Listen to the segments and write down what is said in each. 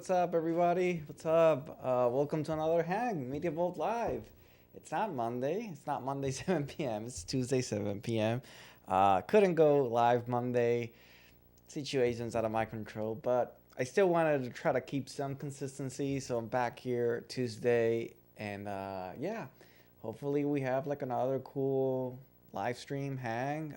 what's up, everybody? What's up? Welcome to another Hang Media Vault Live. It's not Monday. It's not Monday 7 p.m. It's Tuesday 7 p.m. Couldn't go live Monday. Situations out of my control, but I still wanted to try to keep some consistency. So I'm back here Tuesday, and yeah, hopefully we have like another cool live stream hang.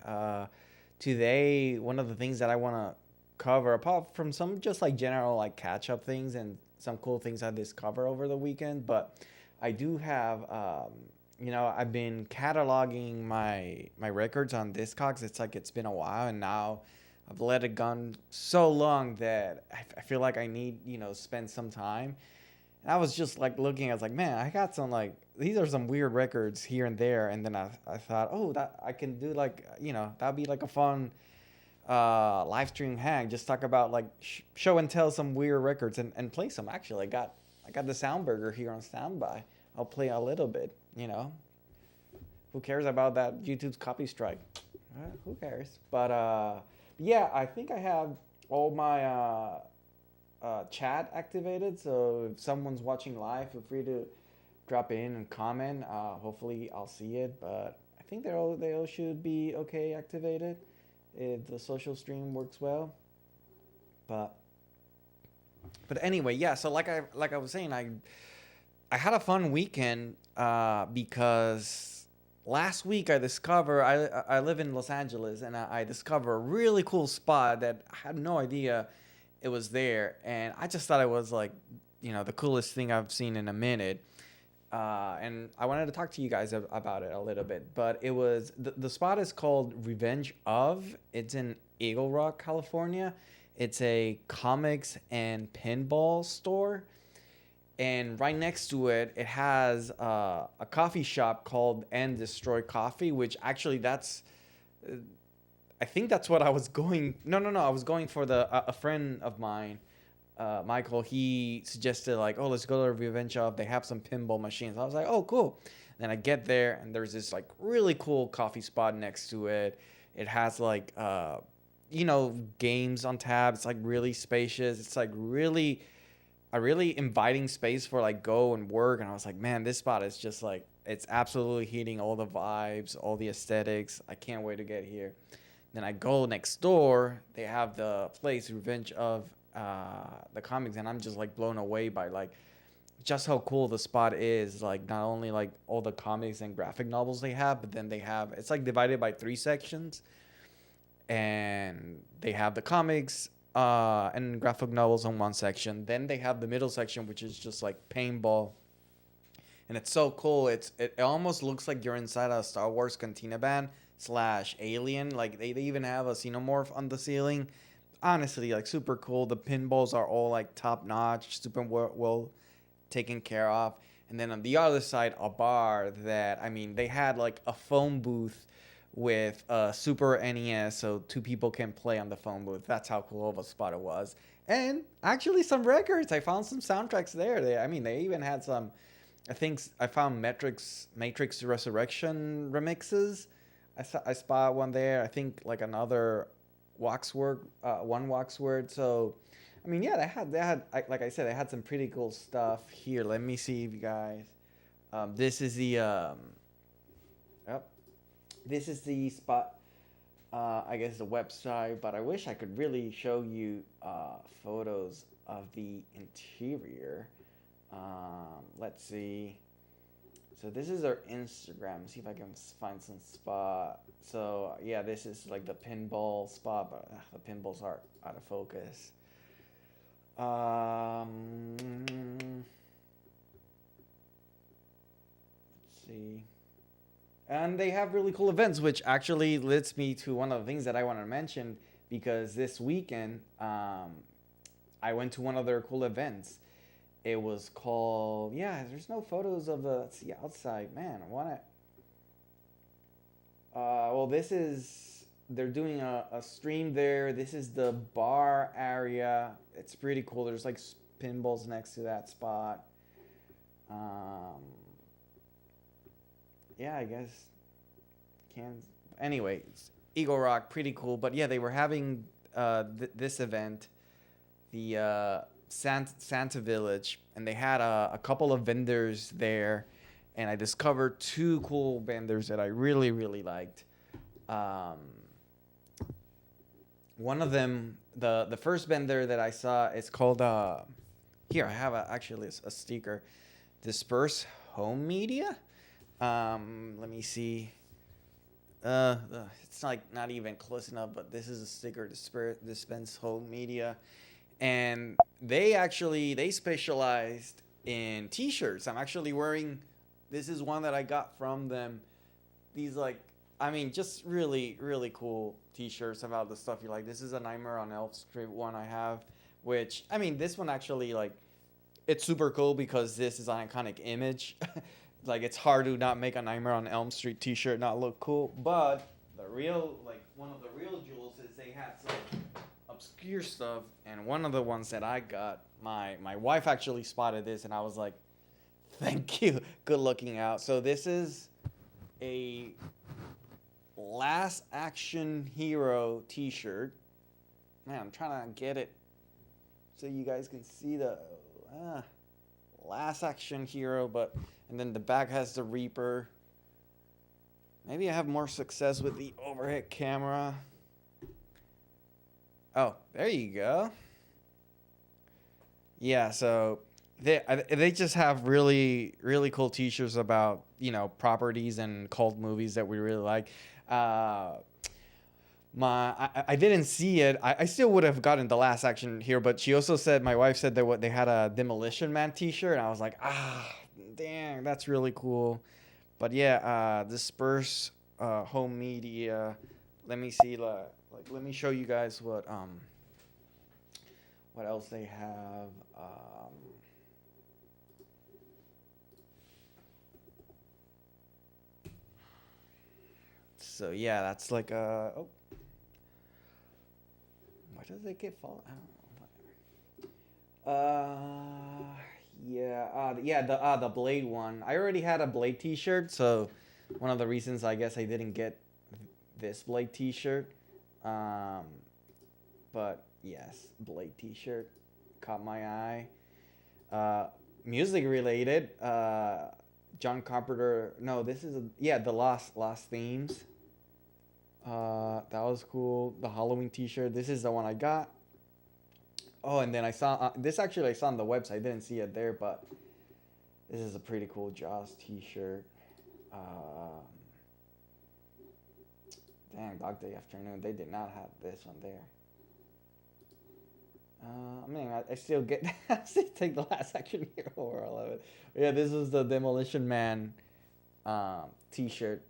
Today, one of the things that I want to cover, apart from some just like general like catch up things and some cool things I discovered over the weekend, but I do have I've been cataloging my records on Discogs. It's like it's been a while, and now I've let it gone so long that I feel like I need spend some time. And I was just like looking, I was like, man, I got some like these are some weird records here and there, and then I thought, oh, that I can do like that'd be like a fun live stream hang. Just talk about like show and tell some weird records and play some. Actually, I got the Soundburger here on standby. I'll play a little bit. Who cares about that YouTube's copy strike? Who cares? But yeah, I think I have all my chat activated. So if someone's watching live, feel free to drop in and comment. Hopefully, I'll see it. But I think they all should be okay activated if the social stream works well. But anyway, yeah. So like I was saying, I had a fun weekend because last week I discovered I live in Los Angeles, and I discovered a really cool spot that I had no idea it was there, and I just thought it was like the coolest thing I've seen in a minute. And I wanted to talk to you guys about it a little bit. But it was the spot is called Revenge of. It's in Eagle Rock, California. It's a comics and pinball store, and right next to it, it has a coffee shop called And Destroy Coffee, which actually I think that's what I was going. No. I was going for a friend of mine, Michael. He suggested like, oh, let's go to Revenge of. They have some pinball machines. I was like, oh, cool. Then I get there, and there's this like really cool coffee spot next to it. It has like games on tab. It's like really spacious. It's like really a really inviting space for like go and work. And I was like, man, this spot is just like it's absolutely hitting all the vibes, all the aesthetics. I can't wait to get here. Then I go next door. They have the place Revenge of the comics, and I'm just like blown away by like just how cool the spot is. Like not only like all the comics and graphic novels they have, but then they have it's like divided by 3 sections, and they have the comics and graphic novels on one section. Then they have the middle section, which is just like paintball, and it's so cool. It almost looks like you're inside a Star Wars cantina band / alien. Like they even have a xenomorph on the ceiling. Honestly, like super cool. The pinballs are all like top notch, super well taken care of. And then on the other side, a bar that they had like a phone booth with a Super NES, so 2 people can play on the phone booth. That's how cool of a spot it was. And actually some records. I found some soundtracks there. They even had some. I think I found Matrix Resurrection remixes. I spot one there. I think like another Waxwork, one Waxword. So, yeah, they had like I said, they had some pretty cool stuff here. Let me see if you guys. This is the this is the spot. I guess the website, but I wish I could really show you photos of the interior. Let's see. So this is our Instagram. See if I can find some spot. So yeah, this is like the pinball spot, but the pinballs are out of focus. Let's see. And they have really cool events, which actually leads me to one of the things that I want to mention, because this weekend I went to one of their cool events. It was called, there's no photos of the, let's see, outside. Man, I want to, they're doing a stream there. This is the bar area. It's pretty cool. There's like pinballs next to that spot. I guess, anyway, Eagle Rock, pretty cool. But yeah, they were having this event, the Santa Village, and they had a couple of vendors there, and I discovered two cool vendors that I really really liked. Um, One of them, the first vendor that I saw, is called here I have actually a sticker, Disperse Home Media. Let me see. It's like not even close enough, but this is a sticker, Dispense Home Media, and they specialized in T-shirts. I'm actually wearing. This is one that I got from them. These like, I mean, just really really cool T-shirts about the stuff you like. This is a Nightmare on Elm Street one I have, which I mean, this one actually like, it's super cool because this is an iconic image. Like it's hard to not make a Nightmare on Elm Street T-shirt not look cool. But the real, like one of the real jewels is they had some obscure stuff, and one of the ones that I got, my wife actually spotted this, and I was like, thank you, good looking out. So this is a Last Action Hero T-shirt. Man, I'm trying to get it so you guys can see the Last Action Hero, but and then the back has the Reaper. Maybe I have more success with the overhead camera. Oh, there you go. Yeah, so they just have really really cool T-shirts about, you know, properties and cult movies that we really like. I didn't see it. I still would have gotten the Last Action here, but she also said, my wife said that they had a Demolition Man T-shirt, and I was like, dang, that's really cool. But yeah, Disperse Home Media. Let me see, let me show you guys what else they have. So yeah, that's like oh. Why does it get fall? I don't know. Whatever. The Blade one. I already had a Blade T-shirt, so one of the reasons I guess I didn't get this Blade T-shirt. But yes, Blade T-shirt caught my eye. Music related. John Carpenter. No, this is the Lost Themes. That was cool. The Halloween T-shirt. This is the one I got. Oh, and then I saw this. Actually, I saw on the website. I didn't see it there, but this is a pretty cool Jaws T-shirt. Dang, Dog Day Afternoon. They did not have this one there. I mean, I still get. I still take the Last Action Hero over all of it. But yeah, this is the Demolition Man T-shirt.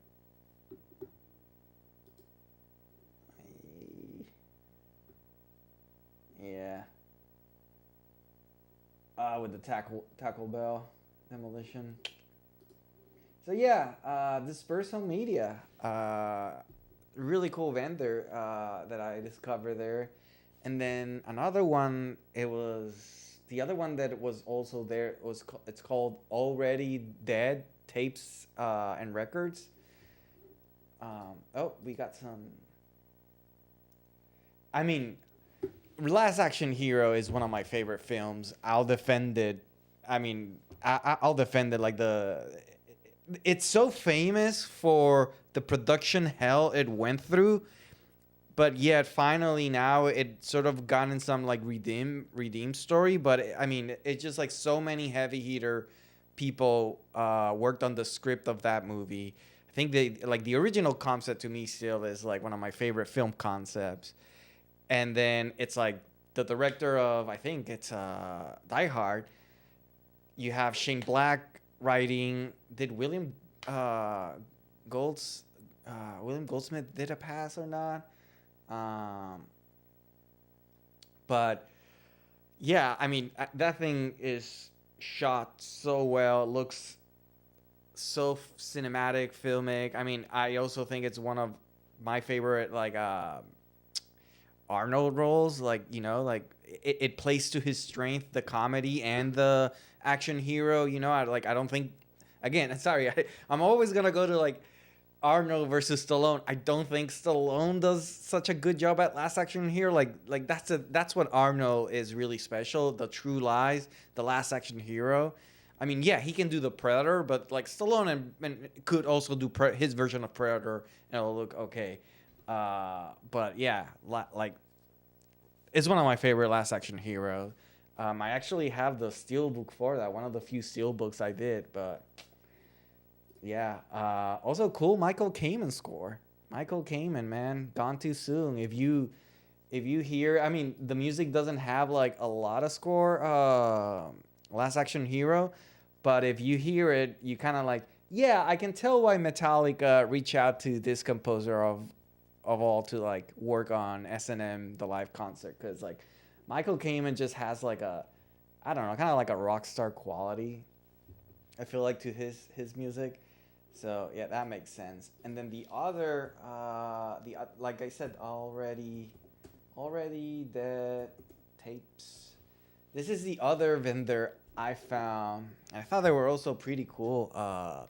Yeah. With the Taco Bell Demolition. So yeah, Disperse Home Media. Really cool vendor that I discovered there. And then another one, it was the other one that was also there it's called Already Dead Tapes and Records. We got some. I mean, Last Action Hero is one of my favorite films. I'll defend it. I mean, I'll defend it. Like it's so famous for the production hell it went through, but yet finally now it sort of gotten some like redeem story. But I mean, it's just like so many heavy hitter people worked on the script of that movie. I think they like the original concept to me still is like one of my favorite film concepts. And then it's like the director of, I think it's Die Hard. You have Shane Black writing. Did William Goldsmith did a pass or not? But yeah, I mean that thing is shot so well. It looks so cinematic, filmic. I mean, I also think it's one of my favorite like Arnold roles, like, you know, like it plays to his strength, the comedy and the action hero, you know. I don't think, again, sorry, I'm always gonna go to like Arnold versus Stallone. I don't think Stallone does such a good job at Last Action Hero. Like that's what Arnold is really special. The True Lies, the Last Action Hero. I mean, yeah, he can do the Predator, but like Stallone and could also do his version of Predator, and it'll look okay. But yeah, like it's one of my favorite Last Action Hero. I actually have the steelbook for that. One of the few steelbooks I did, but yeah. Also cool Michael Kamen score. Michael Kamen, man, gone too soon. If you hear, I mean, the music doesn't have like a lot of score. Last Action Hero, but if you hear it, you kind of like, yeah, I can tell why Metallica reached out to this composer of all to like work on S&M the live concert, because like Michael Kamen just has like a, I don't know, kind of like a rock star quality, I feel like, to his music. So yeah, that makes sense. And then the other, like I said already, the tapes. This is the other vendor I found. I thought they were also pretty cool. I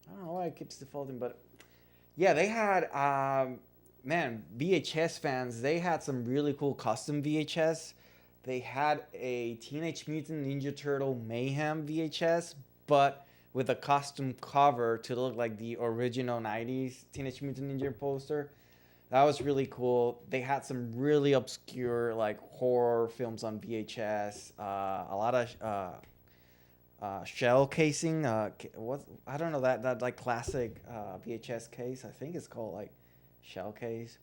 don't know why it keeps defaulting, but yeah, they had man, VHS fans. They had some really cool custom VHS. They had a Teenage Mutant Ninja Turtle Mayhem VHS, but with a custom cover to look like the original 90s Teenage Mutant Ninja poster. That was really cool. They had some really obscure like horror films on VHS. A lot of shell casing. What, I don't know, that like classic VHS case. I think it's called like shell case.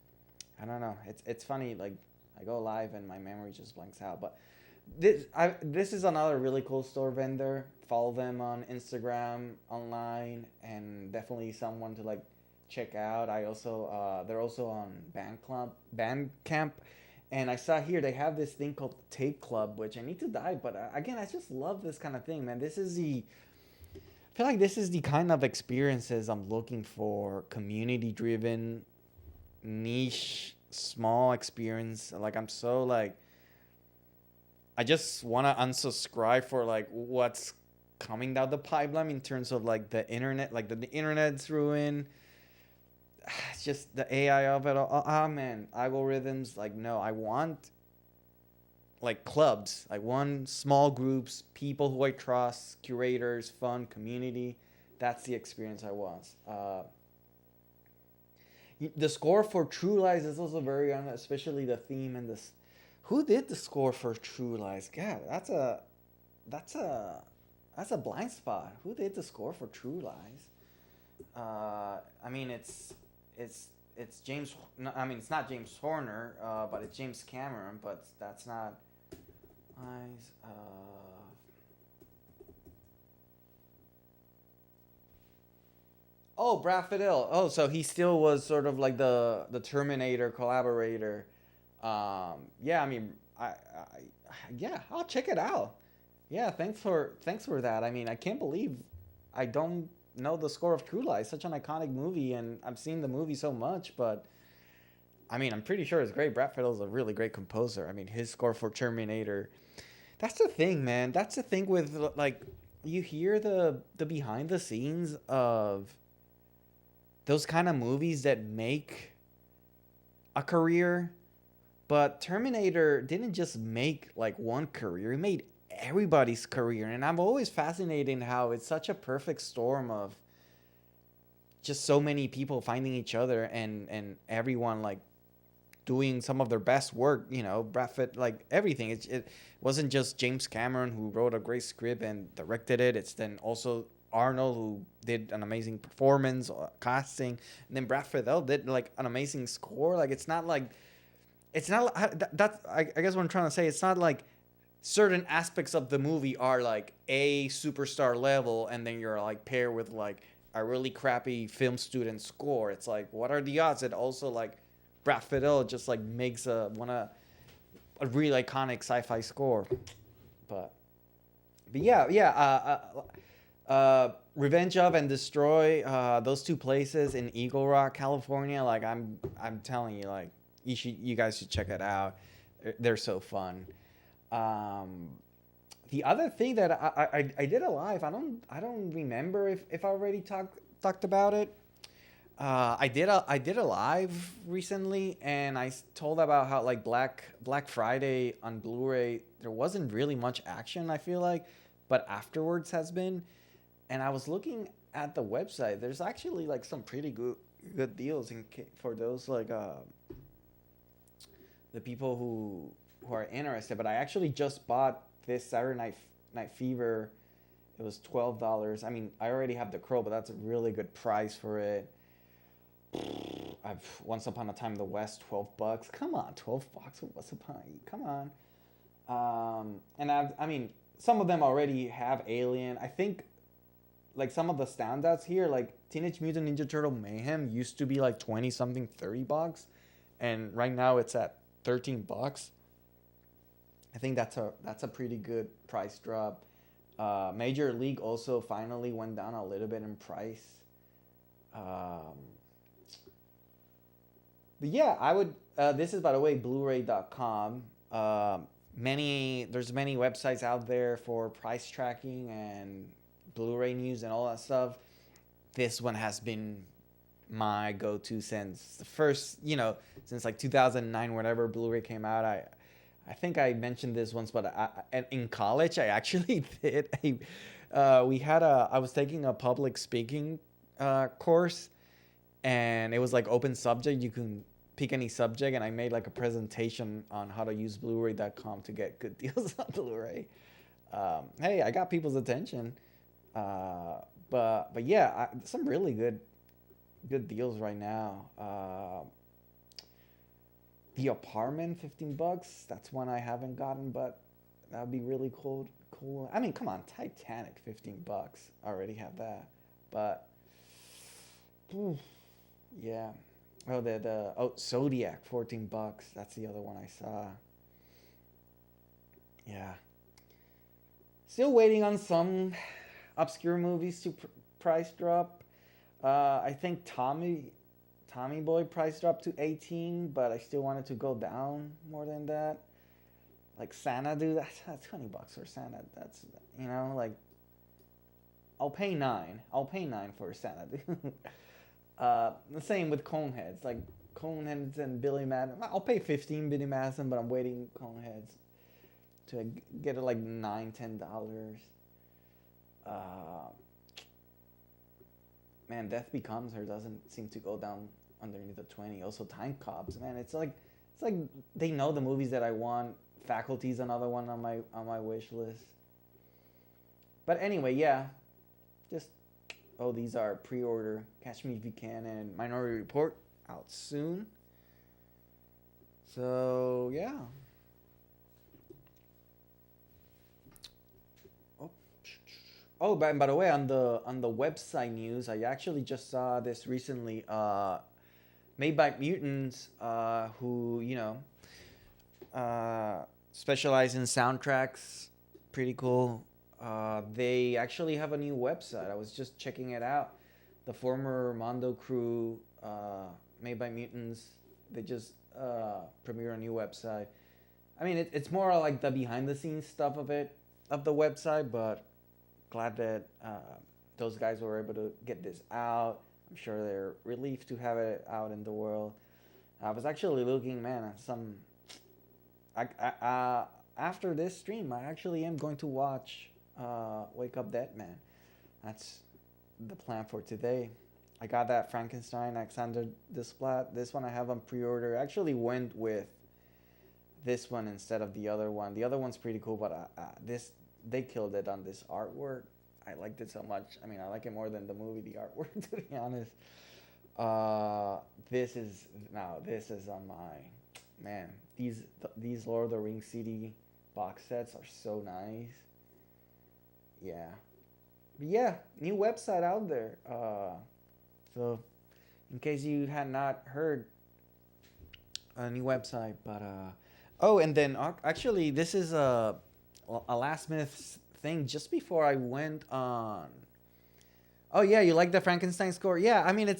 I don't know. It's funny. Like I go live and my memory just blanks out. But this is another really cool store vendor. Follow them on Instagram, online, and definitely someone to like check out. I also they're also on Bandcamp, and I saw here they have this thing called Tape Club, which I need to dive. But again, I just love this kind of thing, man. I feel like this is the kind of experiences I'm looking for. Community driven, niche, small experience. Like I'm so like, I just want to unsubscribe for like what's coming down the pipeline in terms of like the internet. Like the internet's ruined. It's just the AI of it all. Oh man, algorithms. Like no, I want like clubs. I want small groups, people who I trust, curators, fun, community. That's the experience I want. The score for True Lies is also very on, especially the theme and this. Who did the score for True Lies? God, that's a blind spot. Who did the score for True Lies? I mean, it's James. No, I mean, it's not James Horner, but it's James Cameron. But that's not Lies. Oh, Brad Fiddle. Oh, so he still was sort of like the Terminator collaborator. Yeah, I mean, yeah, I'll check it out. Yeah, thanks for that. I mean, I can't believe I don't know the score of True Lies, such an iconic movie, and I've seen the movie so much, but I mean, I'm pretty sure it's great. Brad Fiddle's a really great composer. I mean, his score for Terminator. That's the thing, man. That's the thing with like you hear the behind the scenes of those kind of movies that make a career. But Terminator didn't just make like one career, it made everybody's career. And I'm always fascinated in how it's such a perfect storm of just so many people finding each other and everyone like doing some of their best work, you know, Brad Pitt, like everything. It wasn't just James Cameron who wrote a great script and directed it. It's then also Arnold who did an amazing performance, casting, and then Brad Fiddle did like an amazing score. Like it's not like that's I guess what I'm trying to say. It's not like certain aspects of the movie are like a superstar level, and then you're like paired with like a really crappy film student score. It's like, what are the odds that also like Brad Fiddle just like makes a really iconic sci-fi score. But yeah. Revenge of and Destroy, those two places in Eagle Rock, California. Like I'm telling you, like you guys should check it out. They're so fun. The other thing that I did a live, I don't remember if I already talked about it. I did a live recently, and told about how like Black Friday on Blu-ray there wasn't really much action. I feel like, but afterwards has been. And I was looking at the website. There's actually like some pretty good deals for those like the people who are interested. But I actually just bought this Saturday Night Fever. It was $12. I mean, I already have the Crow, but that's a really good price for it. I've Once Upon a Time in the West, $12. Come on, $12 for Once Upon. Come on. And I mean, some of them already have Alien. I think like some of the standouts here, like Teenage Mutant Ninja Turtle Mayhem used to be like 20 something, $30, and right now it's at $13. I think that's a pretty good price drop. Major League also finally went down a little bit in price. But yeah, I would. This is, by the way, Blu-ray.com. There's many websites out there for price tracking and Blu-ray news and all that stuff. This one has been my go-to since the first, since like 2009, whenever Blu-ray came out. I think I mentioned this once, but in college I actually did I was taking a public speaking course, and it was like open subject. You can pick any subject, and I made like a presentation on how to use Blu-ray.com to get good deals on Blu-ray. Hey, I got people's attention. But yeah, some really good deals right now. The Apartment, $15. That's one I haven't gotten, but that would be really cool. I mean, come on, Titanic, $15. I already have that, but yeah. Oh, Zodiac, $14. That's the other one I saw. Yeah. Still waiting on some obscure movies to price drop. I think Tommy Boy price dropped to 18, but I still wanted to go down more than that. Like Xanadu, that's $20 for Xanadu. That's like I'll pay $9. I'll pay $9 for Xanadu. The same with Coneheads, like Coneheads and Billy Madison. I'll pay 15 Billy Madison, but I'm waiting Coneheads to get it like $9-10. Man, Death Becomes Her doesn't seem to go down underneath the 20. Also, Time Cops, man, it's like they know the movies that I want. Faculty's another one on my wish list. But anyway, yeah, these are pre-order. Catch Me If You Can and Minority Report out soon. So yeah. Oh, by the way, on the website news, I actually just saw this recently. Made by Mutants, who specialize in soundtracks. Pretty cool. They actually have a new website. I was just checking it out. The former Mondo crew, Made by Mutants, they just premiered a new website. I mean, it's more like the behind-the-scenes stuff of the website, but glad that those guys were able to get this out. I'm sure they're relieved to have it out in the world. I was actually looking, man, at some... after this stream, I actually am going to watch Wake Up Dead Man. That's the plan for today. I got that Frankenstein Alexander Desplat. This one I have on pre-order. I actually went with this one instead of the other one. The other one's pretty cool, but they killed it on this artwork. I liked it so much. I mean, I like it more than the movie, the artwork, to be honest. This is on my... Man, these Lord of the Rings CD box sets are so nice. Yeah. But yeah, new website out there. So, in case you had not heard, a new website. But, and then actually, this is a last minute thing just before I went on. Oh, yeah, you like the Frankenstein score? Yeah, I mean,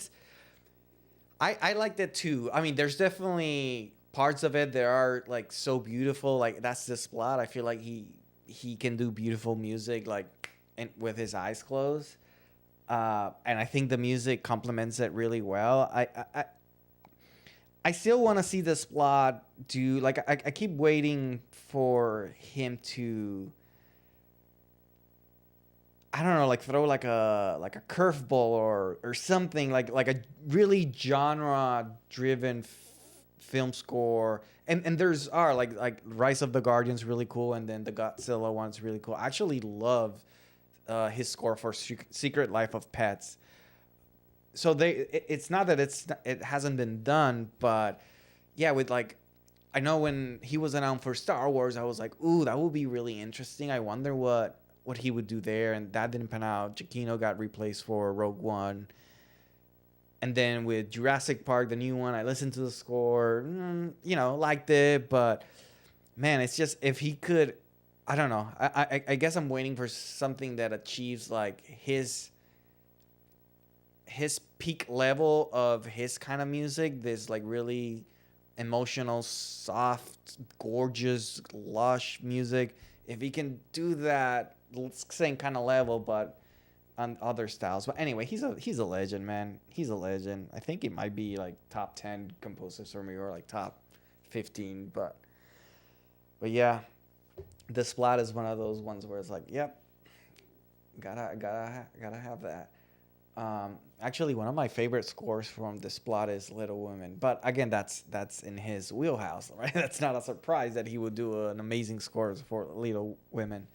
I liked it too. I mean, there's definitely parts of it that are like so beautiful. Like, that's Desplat. I feel like he he can do beautiful music like with his eyes closed. And I think the music complements it really well. I still want to see this plot do like I keep waiting for him to, I don't know, like throw like a curveball or something like a really genre driven film score. And there's are like Rise of the Guardians really cool, and then the Godzilla one's really cool. I actually love his score for Secret Life of Pets. So it's not that it hasn't been done, but yeah, with like, I know when he was announced for Star Wars, I was like, ooh, that would be really interesting. I wonder what he would do there, and that didn't pan out. Giacchino got replaced for Rogue One. And then with Jurassic Park, the new one, I listened to the score, liked it, but man, it's just, if he could, I don't know. I guess I'm waiting for something that achieves like his peak level of his kind of music. This like really emotional, soft, gorgeous, lush music. If he can do that same kind of level, but on other styles. But anyway, he's a legend, man. He's a legend. I think it might be like top 10 composers for me, or like top 15. But yeah, the Splat is one of those ones where it's like, yep, gotta have that. Actually, one of my favorite scores from the Splat is Little Women. But again, that's in his wheelhouse, right? That's not a surprise that he would do an amazing score for Little Women.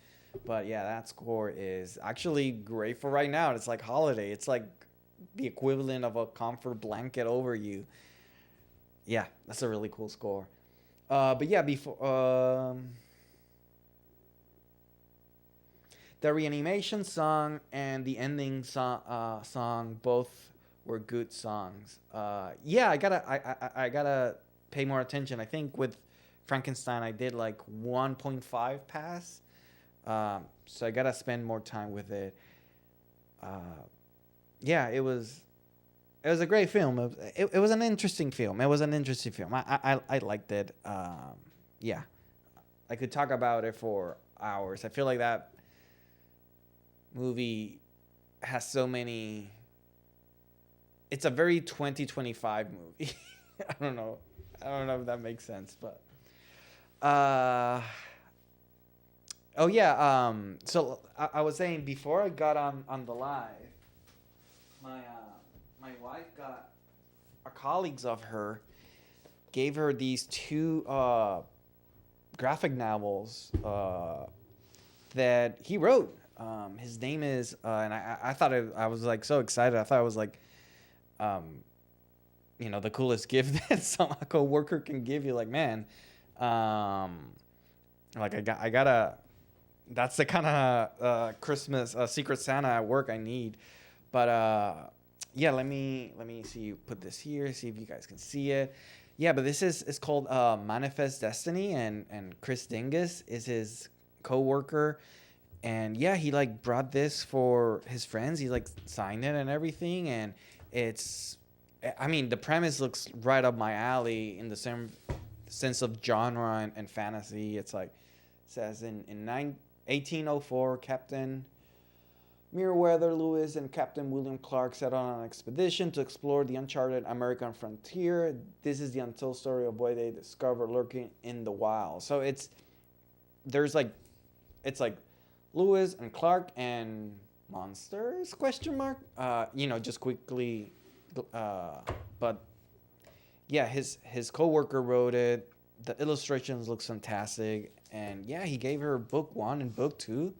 But yeah, that score is actually great for right now. It's like holiday. It's like the equivalent of a comfort blanket over you. Yeah, that's a really cool score. But yeah, before the reanimation song and the ending song both were good songs. Yeah, I gotta pay more attention. I think with Frankenstein I did like 1.5 pass. So I gotta spend more time with it. Yeah, it was a great film. It was an interesting film. I liked it. Yeah, I could talk about it for hours. I feel like that movie has so many. It's a very 2025 movie. I don't know if that makes sense, but oh yeah. So I was saying before I got on the live, my wife got a colleagues of her gave her these two graphic novels that he wrote. His name is and I thought I was like so excited. I thought it was like the coolest gift that some coworker can give you. Like, man, like I gotta. That's the kind of Christmas Secret Santa at work I need. But yeah, let me see you put this here, see if you guys can see it. Yeah, but it's called Manifest Destiny, and Chris Dingus is his coworker. And yeah, he like brought this for his friends. He like signed it and everything, and the premise looks right up my alley in the same sense of genre and fantasy. It's like, it says in 1804, Captain Meriwether Lewis and Captain William Clark set on an expedition to explore the uncharted American frontier. This is the untold story of what they discover lurking in the wild. So it's like Lewis and Clark and monsters, ? Just quickly. But yeah, his coworker wrote it. The illustrations look fantastic. And yeah, he gave her book 1 and book 2,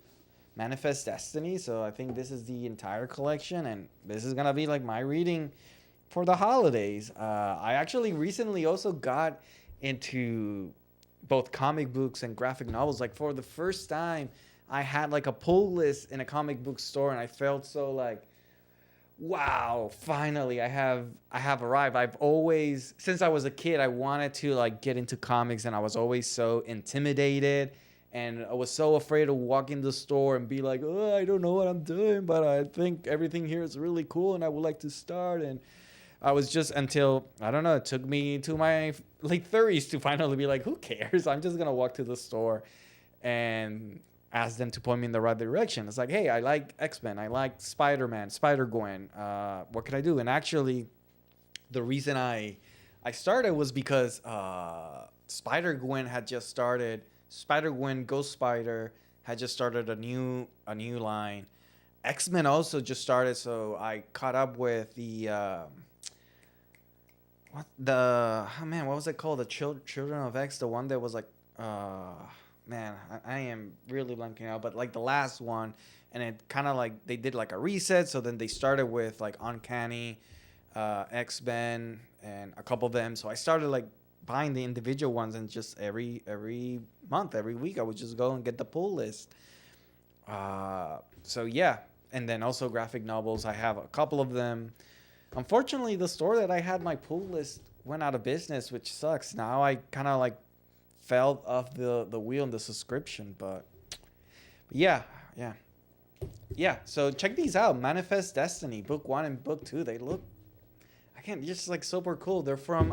Manifest Destiny. So I think this is the entire collection, and this is gonna be like my reading for the holidays. I actually recently also got into both comic books and graphic novels. Like, for the first time, I had like a pull list in a comic book store, and I felt so like, wow, finally I have arrived. I've always, since I was a kid, I wanted to like get into comics, and I was always so intimidated, and I was so afraid to walk in the store and be like, oh, I don't know what I'm doing, but I think everything here is really cool and I would like to start. And I was just, until, I don't know, it took me to my late 30s to finally be like, who cares? I'm just gonna walk to the store. And ask them to point me in the right direction. It's like, hey, I like X-Men, I like Spider-Man, Spider-Gwen. What can I do? And actually, the reason I started was because Spider-Gwen had just started. Spider-Gwen Ghost Spider had just started a new line. X-Men also just started, so I caught up with the what was it called? The Children of X, the one that was like man, I am really blanking out, but like the last one, and it kind of like they did like a reset, so then they started with like Uncanny X-Men and a couple of them. So I started like buying the individual ones, and just every month, every week, I would just go and get the pull list. So yeah, and then also graphic novels. I have a couple of them. Unfortunately, the store that I had my pull list went out of business, which sucks. Now I kind of like fell off the wheel in the subscription, but yeah. So check these out: Manifest Destiny, Book 1 and Book 2. They look, just like super cool. They're from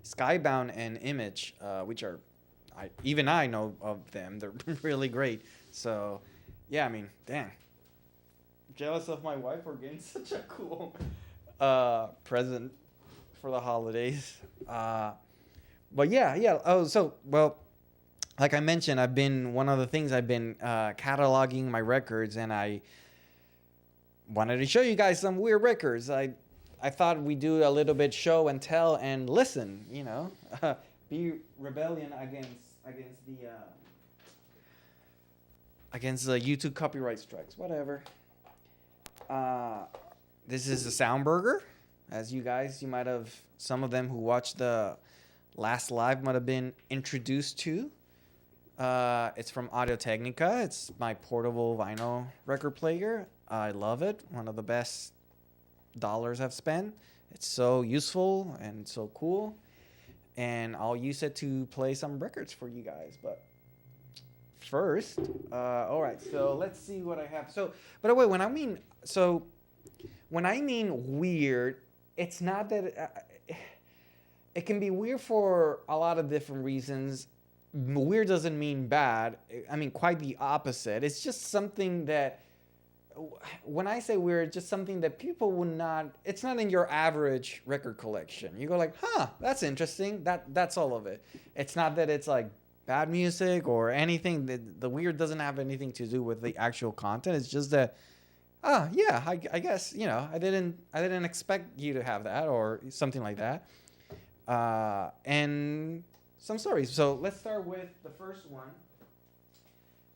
Skybound and Image, which are, even I know of them. They're really great. So yeah, I mean, damn, jealous of my wife for getting such a cool present for the holidays. But yeah. Oh, so, well, like I mentioned, one of the things I've been cataloging my records, and I wanted to show you guys some weird records. I thought we'd do a little bit show and tell and listen, be rebellion against the YouTube copyright strikes, whatever. This is a Soundburger, as you might have, some of them who watched the last live might have been introduced to. It's from Audio-Technica. It's my portable vinyl record player. I love it. One of the best dollars I've spent. It's so useful and so cool. And I'll use it to play some records for you guys. But first, all right, so let's see what I have. So, by the way, when I mean weird, it's not that it can be weird for a lot of different reasons. Weird doesn't mean bad. I mean, quite the opposite. It's just something that, when I say weird, just something that people would not, it's not in your average record collection. You go like, that's interesting. That's all of it. It's not that it's like bad music or anything. The weird doesn't have anything to do with the actual content. It's just that, yeah, I guess, I didn't expect you to have that or something like that. And some stories. So let's start with the first one.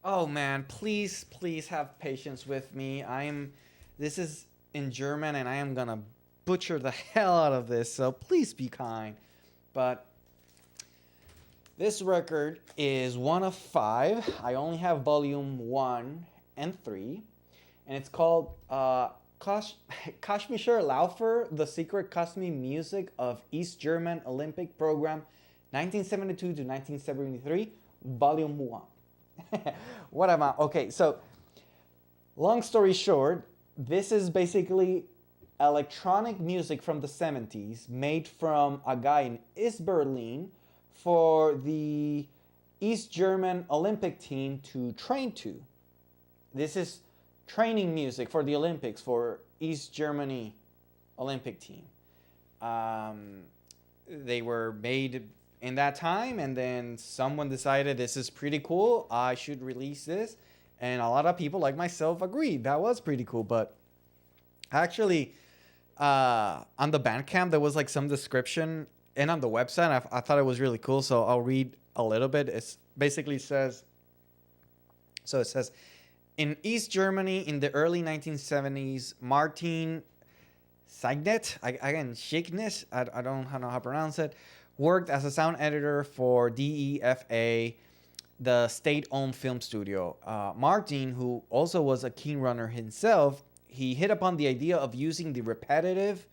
Oh man, please have patience with me. This is in German and I am gonna butcher the hell out of this, so please be kind. But this record is one of 5. I only have volume 1 and 3. And it's called Kosmischer Laufer, The Secret Cosmic Music of East German Olympic Program, 1972 to 1973, Volume 1. What am I? Okay, so long story short, this is basically electronic music from the 70s made from a guy in East Berlin for the East German Olympic team to train to. This is training music for the Olympics for East Germany Olympic team. They were made in that time, and then someone decided this is pretty cool, I should release this, and a lot of people like myself agreed that was pretty cool. But actually on the Bandcamp there was like some description, and on the website I thought it was really cool, so I'll read a little bit. It basically says, in East Germany in the early 1970s, Martin Signet, Schickness, I don't know how to pronounce it, worked as a sound editor for DEFA, the state-owned film studio. Martin, who also was a keen runner himself, he hit upon the idea of using the repetitive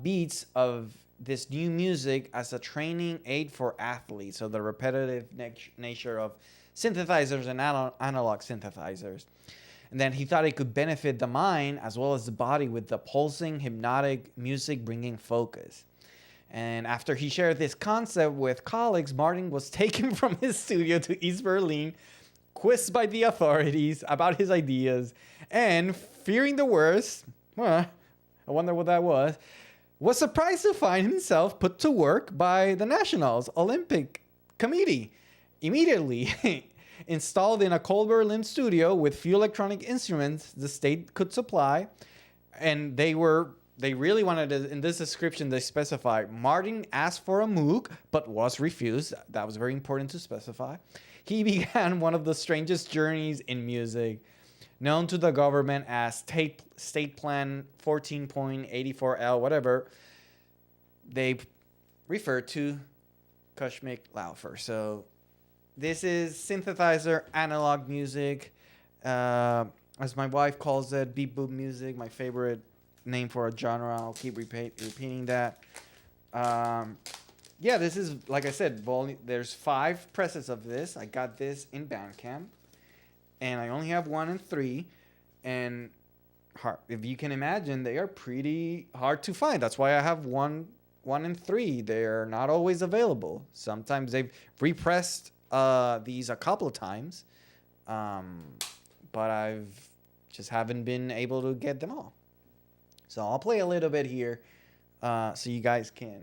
beats of this new music as a training aid for athletes. So the repetitive nature of synthesizers and analog synthesizers. And then he thought it could benefit the mind as well as the body with the pulsing, hypnotic music bringing focus. And after he shared this concept with colleagues, Martin was taken from his studio to East Berlin quizzed by the authorities about his ideas, and fearing the worst, I wonder what that was surprised to find himself put to work by the Nationals Olympic Committee. Immediately installed in a cold Berlin studio with few electronic instruments the state could supply, and they really wanted to, in this description they specify, Martin asked for a Moog but was refused. That was very important to specify. He began one of the strangest journeys in music, known to the government as State Plan 14.84L, whatever. They refer to Kushmik Laufer. So this is synthesizer analog music, as my wife calls it, beep boop music, my favorite name for a genre. I'll keep repeating that. Yeah, this is, like I said, there's 5 presses of this. I got this in Bandcamp, and I only have 1 and 3, and if you can imagine, they are pretty hard to find. That's why I have 1 and 3. They're not always available. Sometimes they've repressed these a couple of times, but I've just haven't been able to get them all. So I'll play a little bit here, so you guys can.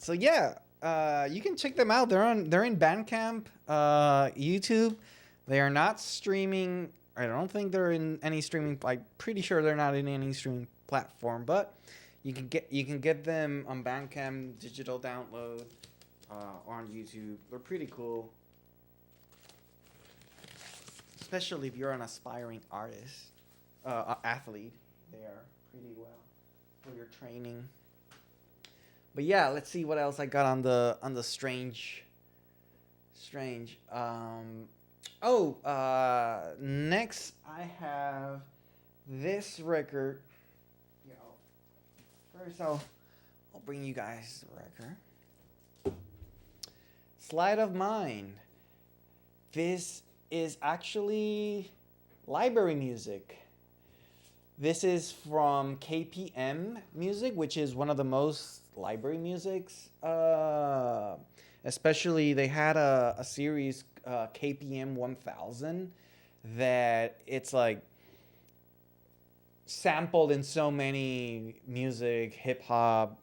So yeah, you can check them out. They're in Bandcamp, YouTube. They are not streaming. I don't think they're in any streaming. I'm pretty sure they're not in any streaming platform. But you can get them on Bandcamp, digital download, on YouTube. They're pretty cool, especially if you're an aspiring artist, athlete. They are pretty well for your training. But yeah, let's see what else I got on the strange. Next I have this record. First I'll bring you guys the record. Sleight of Mind. This is actually library music. This is from KPM Music, which is one of the most library musics. Especially, they had a series, KPM 1000, that it's like sampled in so many music, hip hop.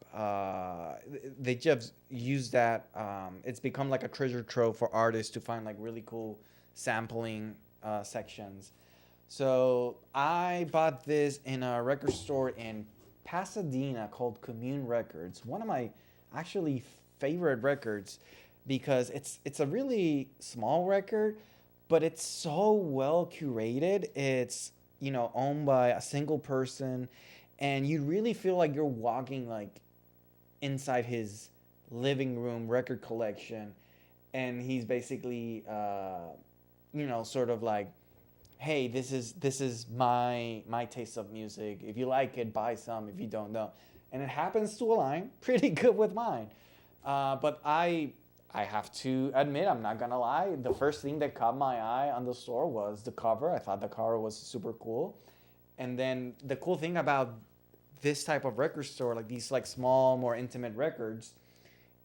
They just use that. It's become like a treasure trove for artists to find like really cool sampling sections. So I bought this in a record store in Pasadena called Commune Records. One of my actually favorite records, because it's a really small record, but it's so well curated. It's, owned by a single person, and you really feel like you're walking like inside his living room record collection, and he's basically sort of like, hey, this is my taste of music. If you like it, buy some. If you don't know, and it happens to align pretty good with mine. But I have to admit, I'm not gonna lie, the first thing that caught my eye on the store was the cover. I thought the cover was super cool, and then the cool thing about this type of record store, like these like small, more intimate records,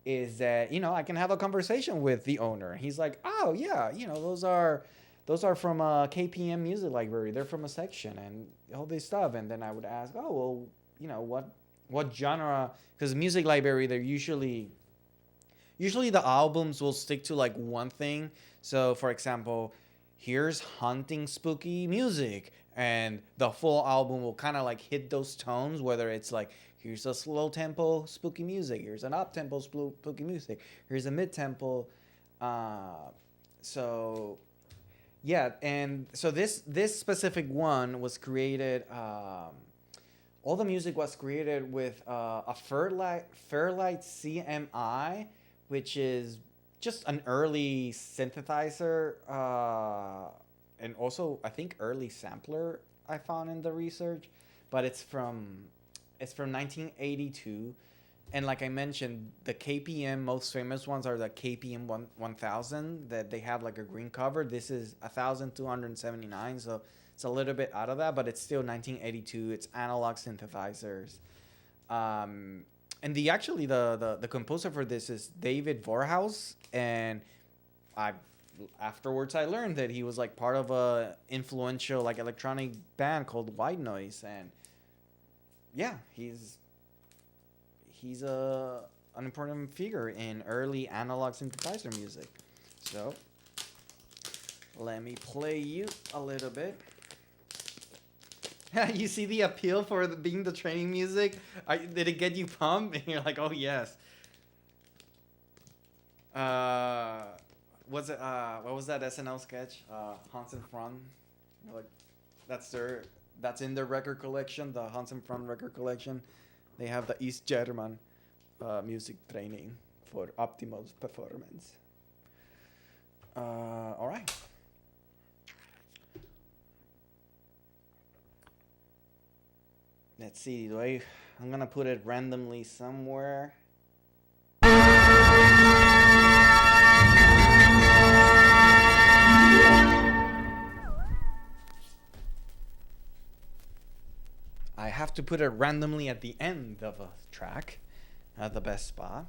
is that, you know, I can have a conversation with the owner. He's like, oh yeah, you know, those are from a KPM music library. They're from a section and all this stuff. And then I would ask, oh well, you know, what genre? Because music library, they're usually the albums will stick to like one thing. So for example, here's haunting spooky music, and the full album will kind of like hit those tones, whether it's like here's a slow tempo spooky music, here's an up tempo spooky music, here's a mid tempo. So yeah, and so this specific one was created. All the music was created with a Fairlight CMI, which is just an early synthesizer, and also I think early sampler I found in the research, but it's from 1982, and like I mentioned, the KPM most famous ones are the KPM 1000 that they have like a green cover. This is 1279, so it's a little bit out of that, but it's still 1982. It's analog synthesizers. And the composer for this is David Vorhaus, and afterwards I learned that he was like part of a influential like electronic band called White Noise, and yeah, he's an important figure in early analog synthesizer music. So let me play you a little bit. You see the appeal for being the training music? Did it get you pumped? And you're like, oh yes. What was that SNL sketch? Hans and Franz. Like, that's in their record collection, the Hans and Franz record collection. They have the East German music training for optimal performance. All right. Let's see, I'm gonna put it randomly somewhere. I have to put it randomly at the end of a track, at the best spot.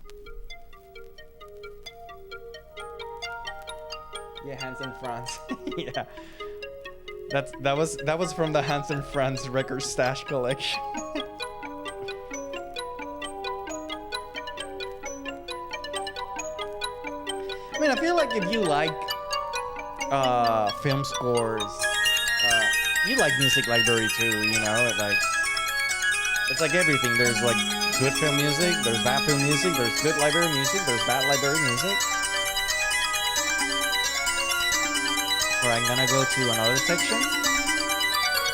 Yeah, Hans and Franz. Yeah. That was from the Hans and Franz record stash collection. I mean, I feel like if you like film scores, you like music library too. You know, it's like everything. There's like good film music, there's bad film music, there's good library music, there's bad library music. So I'm gonna go to another section.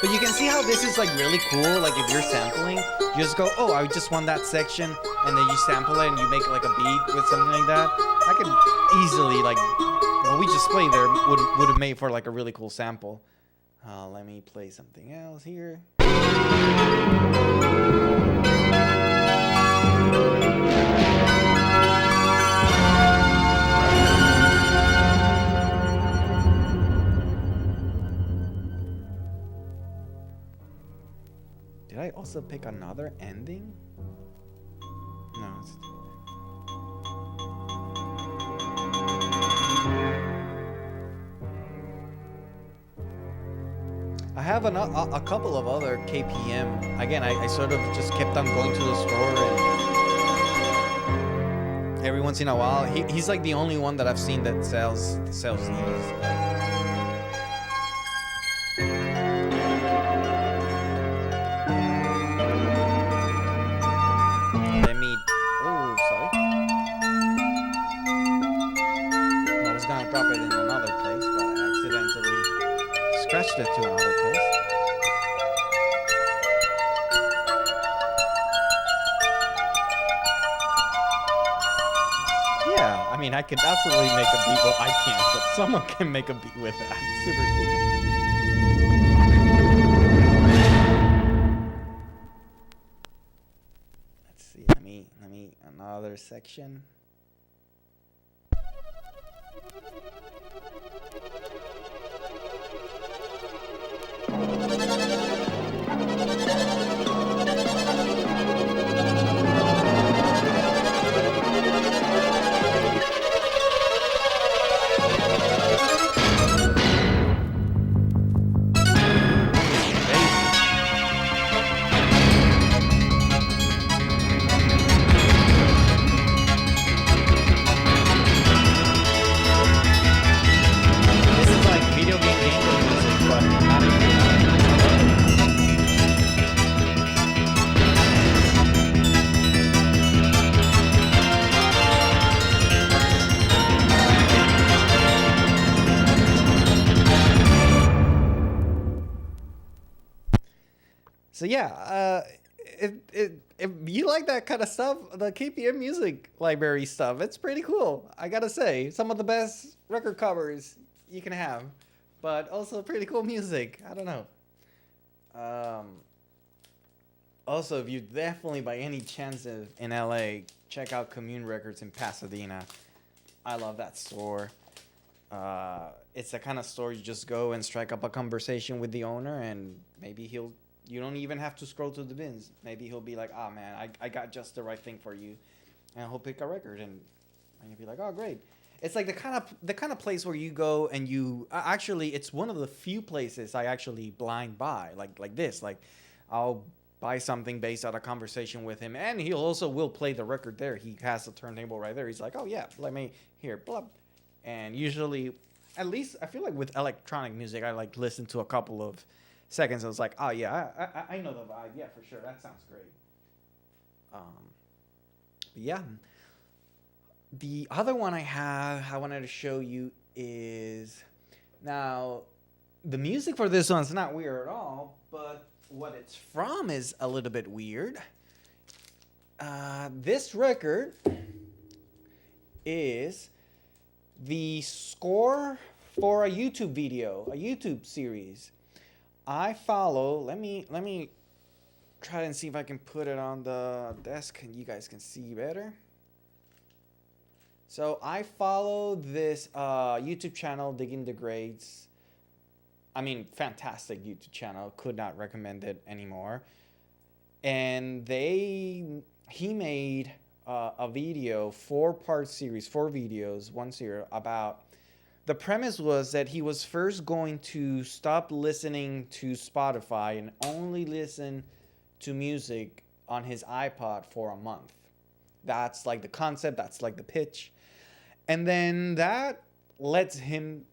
But you can see how this is like really cool. Like if you're sampling, you just go, oh, I just want that section, and then you sample it and you make like a beat with something like that. I could easily like what we just played there would have made for like a really cool sample. Let me play something else here. Did I also pick another ending? No. I have a couple of other KPM. Again, I sort of just kept on going to the store, and every once in a while, he's like the only one that I've seen that sells these. Scratched it to another place. Yeah, I mean, I could absolutely make a beat. Well, I can't, but someone can make a beat with that. Super cool. Let's see. Let me another section. So yeah, if you like that kind of stuff, the KPM Music Library stuff, it's pretty cool. I gotta say, some of the best record covers you can have, but also pretty cool music. I don't know. Um, Also, if you definitely by any chance in LA, check out Commune Records in Pasadena. I love that store. It's the kind of store you just go and strike up a conversation with the owner, and maybe you don't even have to scroll through the bins. Maybe he'll be like, "Ah, man, I got just the right thing for you," and he'll pick a record, and you'll be like, "Oh, great." It's like the kind of place where you go and you actually, it's one of the few places I actually blind buy like this. Like, I'll buy something based on a conversation with him, and he also will play the record there. He has the turntable right there. He's like, "Oh yeah, let me here, blah." And usually, at least I feel like with electronic music, I like listen to a couple of seconds. I was like, "Oh yeah, I know the vibe. Yeah, for sure. That sounds great." But yeah, the other one I wanted to show you is now the music for this one's not weird at all, but what it's from is a little bit weird. This record is the score for a YouTube video, a YouTube series. I follow. Let me try and see if I can put it on the desk and you guys can see better. So I follow this YouTube channel, Digging the Grades. I mean, fantastic YouTube channel. Could not recommend it anymore. And he made a video, 4-part series, 4 videos, one series about. The premise was that he was first going to stop listening to Spotify and only listen to music on his iPod for a month. That's like the concept. That's like the pitch. And then that leads him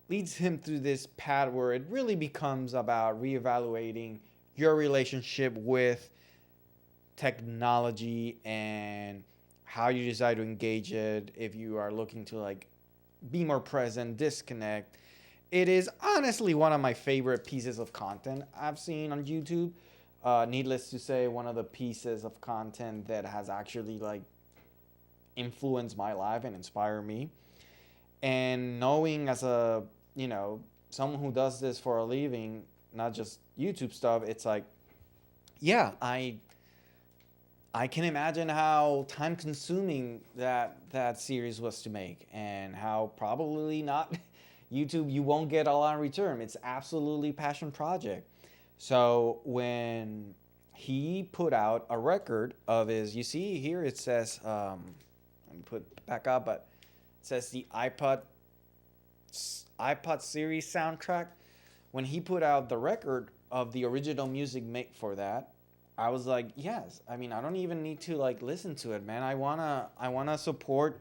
through this path where it really becomes about reevaluating your relationship with technology and how you decide to engage it. If you are looking to like be more present, disconnect. It is honestly one of my favorite pieces of content I've seen on YouTube. Needless to say, one of the pieces of content that has actually like influenced my life and inspired me. And knowing as a, someone who does this for a living, not just YouTube stuff, it's like, yeah, I can imagine how time consuming that series was to make, and how probably not YouTube, you won't get a lot in return. It's absolutely passion project. So when he put out a record of his, you see here it says, let me put it back up, but it says the iPod series soundtrack. When he put out the record of the original music made for that, I was like, yes. I mean, I don't even need to like listen to it, man. I wanna support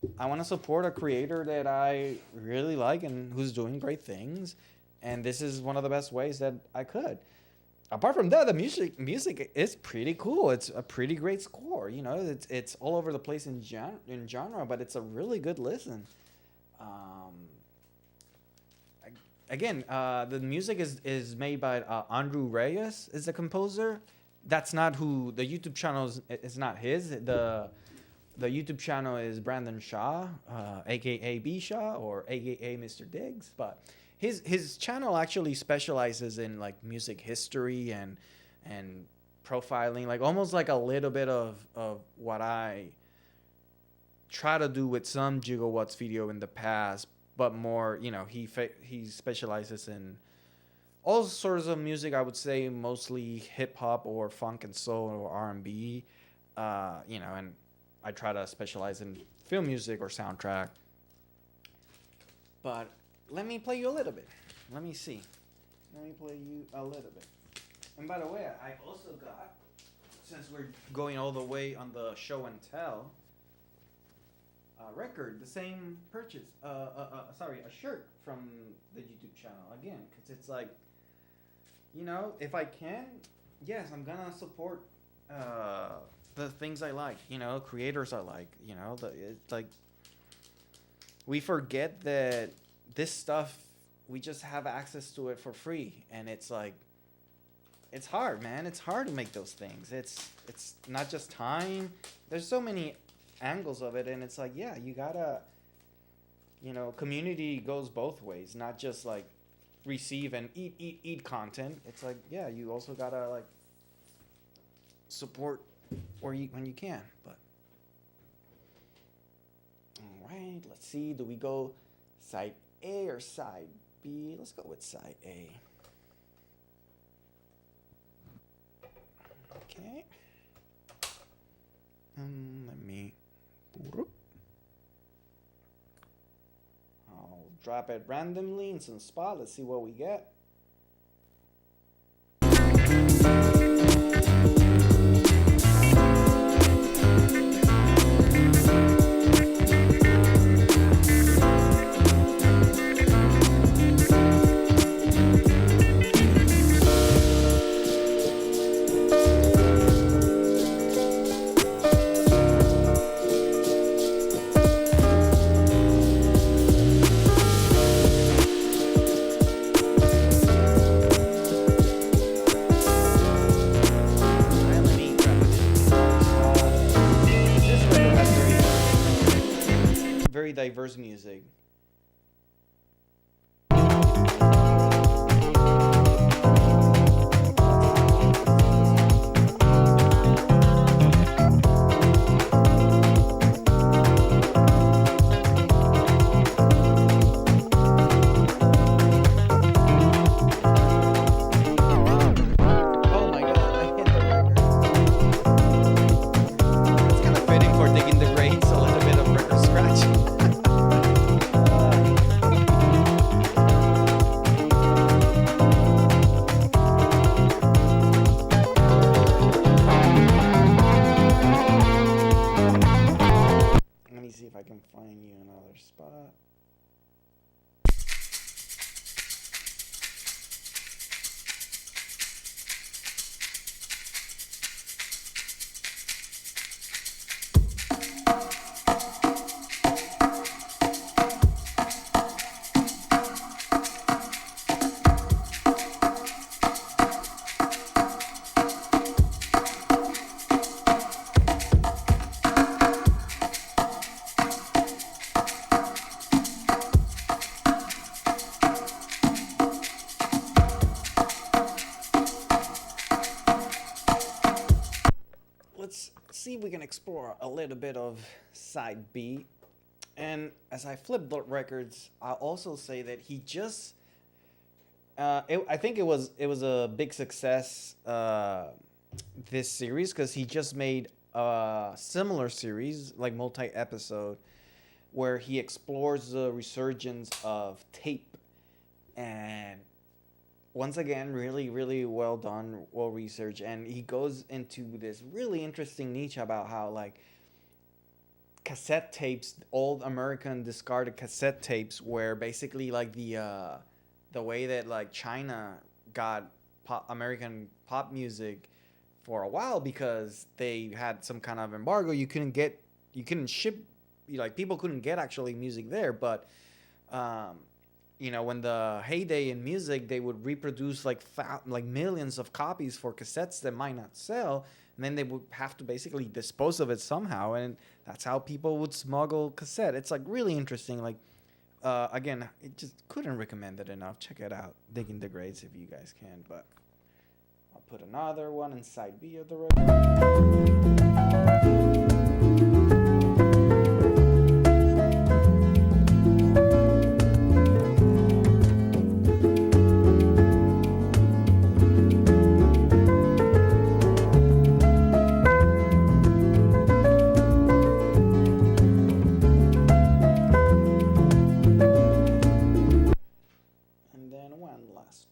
a creator that I really like and who's doing great things, and this is one of the best ways that I could. Apart from that, the music is pretty cool. It's a pretty great score. It's all over the place in genre, but it's a really good listen. Again, the music is made by Andrew Reyes is the composer. That's not who the YouTube channel is. It's not his. The YouTube channel is Brandon Shaw, aka B Shaw, or aka Mr. Diggs. But his channel actually specializes in like music history and profiling, like almost like a little bit of what I try to do with some Jigowatts video in the past, but more, he specializes in all sorts of music. I would say mostly hip hop or funk and soul or R&B, and I try to specialize in film music or soundtrack. But let me play you a little bit. Let me see. Let me play you a little bit. And by the way, I also got, since we're going all the way on the show and tell, record, the same purchase, a shirt from the YouTube channel again, because it's like, if I can, yes, I'm gonna support the things I like, creators I like, it's like, we forget that this stuff, we just have access to it for free, and it's like, it's hard, man. It's hard to make those things. It's not just time. There's so many angles of it, and it's like, yeah, you gotta, community goes both ways, not just like receive and eat content. It's like, yeah, you also gotta like support when you can. But all right, let's see. Do we go side A or side B? Let's go with side A. Okay. Let me. I'll drop it randomly in some spot. Let's see what we get. Very diverse music. If I can find you another spot. Let's see if we can explore a little bit of side B. And as I flip the records, I'll also say that he just, I think it was a big success, this series, because he just made a similar series, like multi-episode, where he explores the resurgence of tape. And once again, really, really well done, well researched. And he goes into this really interesting niche about how, like, cassette tapes, old American discarded cassette tapes, where basically, like, the way that, like, China got American pop music for a while, because they had some kind of embargo. You couldn't ship, like, people couldn't get actually music there. But when the heyday in music, they would reproduce like millions of copies for cassettes that might not sell, and then they would have to basically dispose of it somehow, and that's how people would smuggle cassette. It's like really interesting. Like, again, it just couldn't recommend it enough. Check it out, Digging the Grades, if you guys can. But I'll put another one inside B of the record.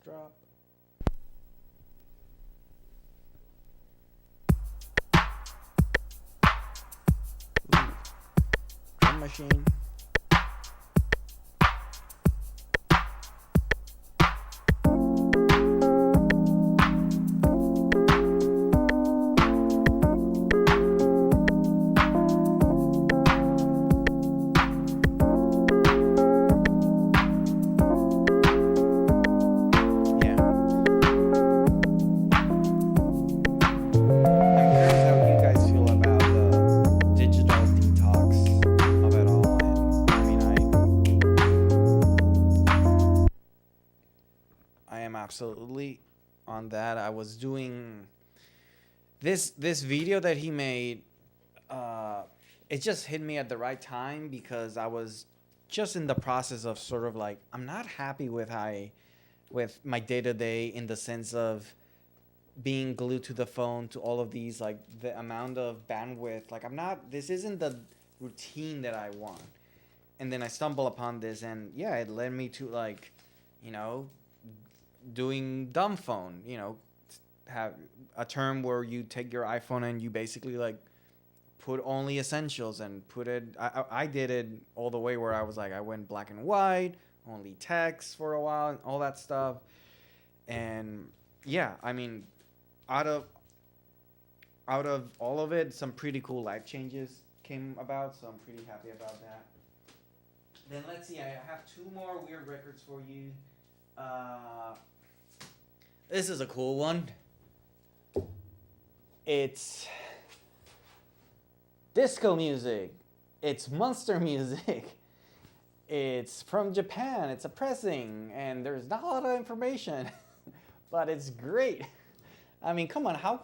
Drop. Drum machine. absolutely on that. I was doing this video that he made. It just hit me at the right time because I was just in the process of sort of like, I'm not happy with with my day to day, in the sense of being glued to the phone, to all of these, like the amount of bandwidth. Like, this isn't the routine that I want. And then I stumble upon this, and yeah, it led me to, like, doing dumb phone, have a term where you take your iPhone and you basically like put only essentials and put it. I did it all the way where I was like, I went black and white, only text for a while, and all that stuff. And yeah, I mean, out of all of it, some pretty cool life changes came about, so I'm pretty happy about that. Then let's see, I have two more weird records for you. This is a cool one. It's disco music. It's monster music. It's from Japan. It's a pressing, and there's not a lot of information, but it's great. I mean, come on, how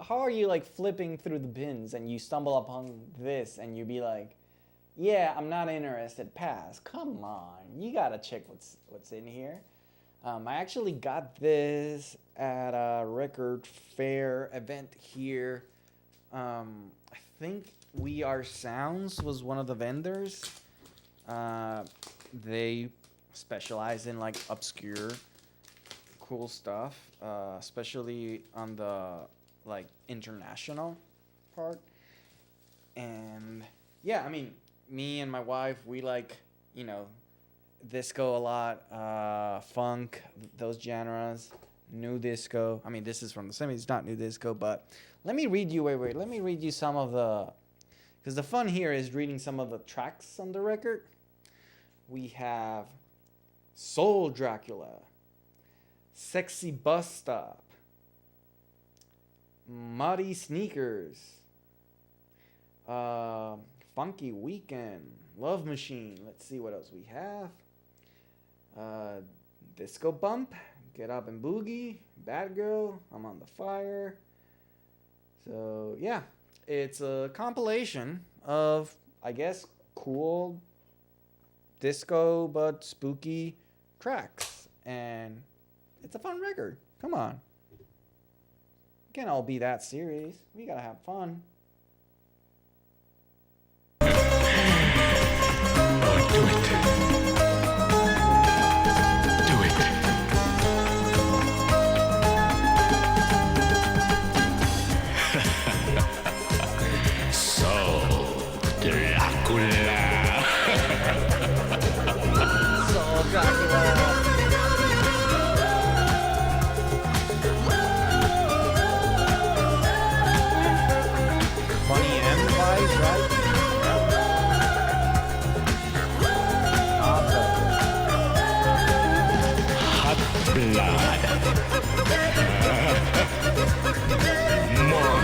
are you like flipping through the bins and you stumble upon this and you be like, yeah, I'm not interested, pass. Come on, you gotta check what's in here. I actually got this at a record fair event here. I think We Are Sounds was one of the vendors. They specialize in like obscure, cool stuff, especially on the like international part. And yeah, I mean, me and my wife, we like, disco a lot, funk, those genres, new disco. I mean, this is from the 70s, it's not new disco, but let me read you, let me read you some of the, because the fun here is reading some of the tracks on the record. We have Soul Dracula, Sexy Bus Stop, Muddy Sneakers, Funky Weekend, Love Machine. Let's see what else we have. Disco Bump, Get Up and Boogie, Bad Girl, I'm on the Fire. So yeah, it's a compilation of, I guess, cool disco but spooky tracks, and it's a fun record. Come on, can't all be that serious. We gotta have fun. Do it. Soul Dracula. Soul Dracula. Funny M vibes, right? Blood. More.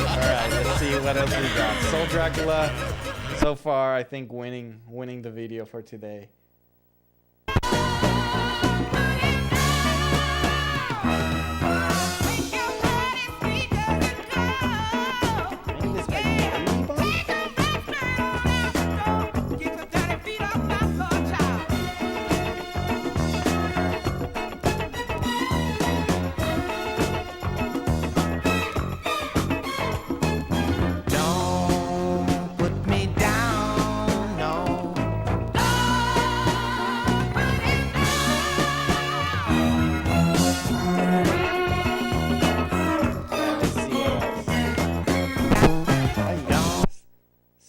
Alright, let's see what else we got. Soul Dracula, so far, I think winning the video for today.